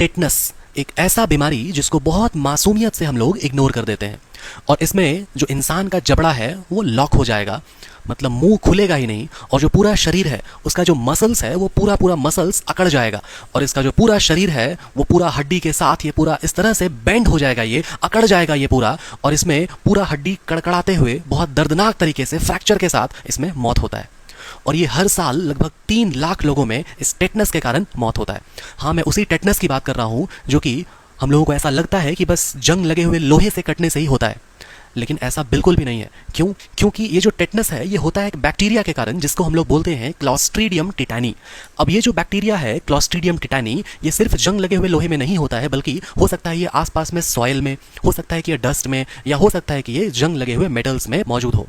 Tetanus एक ऐसा बीमारी जिसको बहुत मासूमियत से हम लोग इग्नोर कर देते हैं, और इसमें जो इंसान का जबड़ा है वो लॉक हो जाएगा, मतलब मुंह खुलेगा ही नहीं, और जो पूरा शरीर है उसका जो मसल्स है वो पूरा पूरा मसल्स अकड़ जाएगा, और इसका जो पूरा शरीर है वो पूरा हड्डी के साथ ये पूरा इस तरह से बेंड हो जाएगा, ये अकड़ जाएगा ये पूरा, और इसमें पूरा हड्डी कड़कड़ाते हुए बहुत दर्दनाक तरीके से फ्रैक्चर के साथ इसमें मौत होता है। और ये हर साल लगभग 3 लाख लोगों में इस टेटनस के कारण मौत होता है। हाँ, मैं उसी टेटनस की बात कर रहा हूँ जो कि हम लोगों को ऐसा लगता है कि बस जंग लगे हुए लोहे से कटने से ही होता है, लेकिन ऐसा बिल्कुल भी नहीं है। क्यों? क्योंकि ये जो टेटनस है ये होता है एक बैक्टीरिया के कारण, जिसको हम लोग बोलते हैं क्लॉस्ट्रीडियम टिटानी। अब ये जो बैक्टीरिया है क्लॉस्ट्रीडियम टिटानी, ये सिर्फ जंग लगे हुए लोहे में नहीं होता है, बल्कि हो सकता है ये आसपास में सॉइल में, हो सकता है कि ये डस्ट में, या हो सकता है कि ये जंग लगे हुए मेटल्स में मौजूद हो।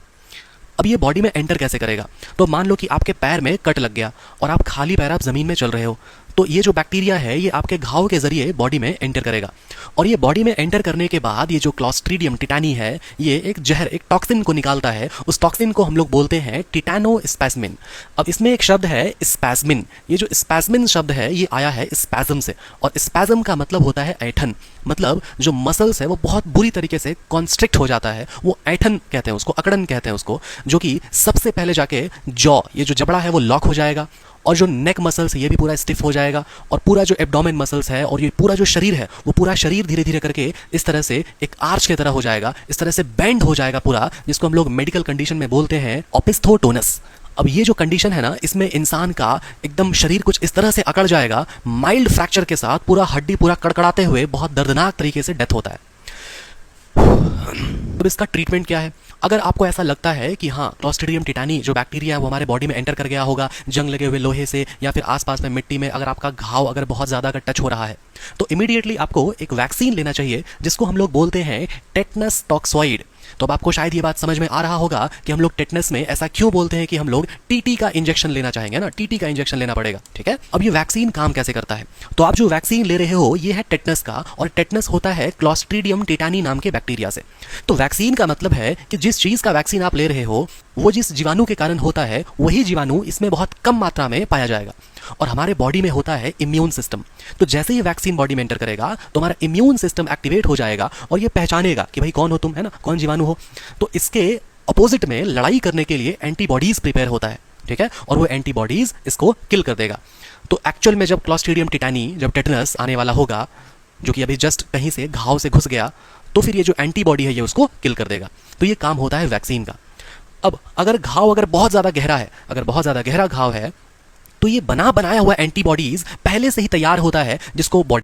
अब ये बॉडी में एंटर कैसे करेगा? तो मान लो कि आपके पैर में कट लग गया और आप खाली पैर आप जमीन में चल रहे हो, तो ये जो बैक्टीरिया है ये आपके घाव के जरिए बॉडी में एंटर करेगा, और ये बॉडी में एंटर करने के बाद ये जो क्लॉस्ट्रीडियम टिटानी है ये एक जहर, एक टॉक्सिन को निकालता है। उस टॉक्सिन को हम लोग बोलते हैं टिटानोस्पैस्मिन। अब इसमें एक शब्द है स्पैस्मिन। ये जो स्पैस्मिन शब्द है ये आया है स्पैज्म से, और स्पैज्म का मतलब होता है ऐठन, मतलब जो मसल्स है वो बहुत बुरी तरीके से कॉन्स्ट्रिक्ट हो जाता है, वो ऐठन कहते हैं उसको, अकड़न कहते हैं उसको, जो कि सबसे पहले जाके जॉ, ये जो जबड़ा है वो लॉक हो जाएगा, और जो नेक मसल्स है ये भी पूरा स्टिफ हो जाएगा, और पूरा जो एब्डोमेन मसल्स है और ये पूरा जो शरीर है वो पूरा शरीर धीरे धीरे करके इस तरह से एक आर्च की तरह हो जाएगा, इस तरह से बेंड हो जाएगा पूरा, जिसको हम लोग मेडिकल कंडीशन में बोलते हैं ओपिस्थोटोनस। अब ये जो कंडीशन है ना, इसमें इंसान का एकदम शरीर कुछ इस तरह से अकड़ जाएगा, माइल्ड फ्रैक्चर के साथ पूरा हड्डी पूरा कड़कड़ाते हुए बहुत दर्दनाक तरीके से डेथ होता है। अब इसका ट्रीटमेंट क्या है? अगर आपको ऐसा लगता है कि हाँ, क्लॉस्ट्रीडियम टिटानी जो बैक्टीरिया है वो हमारे बॉडी में एंटर कर गया होगा जंग लगे हुए लोहे से, या फिर आसपास में मिट्टी में, अगर आपका घाव अगर बहुत ज़्यादा अगर टच हो रहा है, तो इमीडिएटली आपको एक वैक्सीन लेना चाहिए जिसको हम लोग बोलते हैं टेटनस टॉक्सॉइड। तो अब आपको शायद ये बात समझ में आ रहा होगा कि हम लोग टेटनस में ऐसा क्यों बोलते हैं कि हम लोग टीटी का इंजेक्शन लेना चाहेंगे ना, टीटी का इंजेक्शन लेना पड़ेगा, ठीक है। अब ये वैक्सीन काम कैसे करता है? तो आप जो वैक्सीन ले रहे हो ये है टेटनस का, और टेटनस होता है क्लॉस्ट्रीडियम टिटानी नाम के बैक्टीरिया से। तो वैक्सीन का मतलब है कि जिस चीज का वैक्सीन आप ले रहे हो वो जिस जीवाणु के कारण होता है वही जीवाणु इसमें बहुत कम मात्रा में पाया जाएगा, और हमारे बॉडी में होता है इम्यून सिस्टम। तो जैसे ही वैक्सीन बॉडी में एंटर करेगा तो हमारा इम्यून सिस्टम एक्टिवेट हो जाएगा और ये पहचानेगा कि भाई कौन हो तुम, है ना, कौन जीवाणु हो। तो इसके अपोजिट में लड़ाई करने के लिए एंटीबॉडीज प्रिपेयर होता है, ठीक है, और वो एंटीबॉडीज इसको किल कर देगा। तो एक्चुअल में जब क्लॉस्ट्रीडियम टिटानी, जब टेटनस आने वाला होगा जो कि अभी जस्ट कहीं से घाव से घुस गया, तो फिर ये जो एंटीबॉडी है ये उसको किल कर देगा। तो ये काम होता है वैक्सीन का। अब अगर घाव अगर बहुत ज़्यादा गहरा है, अगर बहुत ज़्यादा गहरा घाव है, तो ये बना बनाया हुआ एंटीबॉडीज पहले से ही तैयार होता है जिसको बॉडी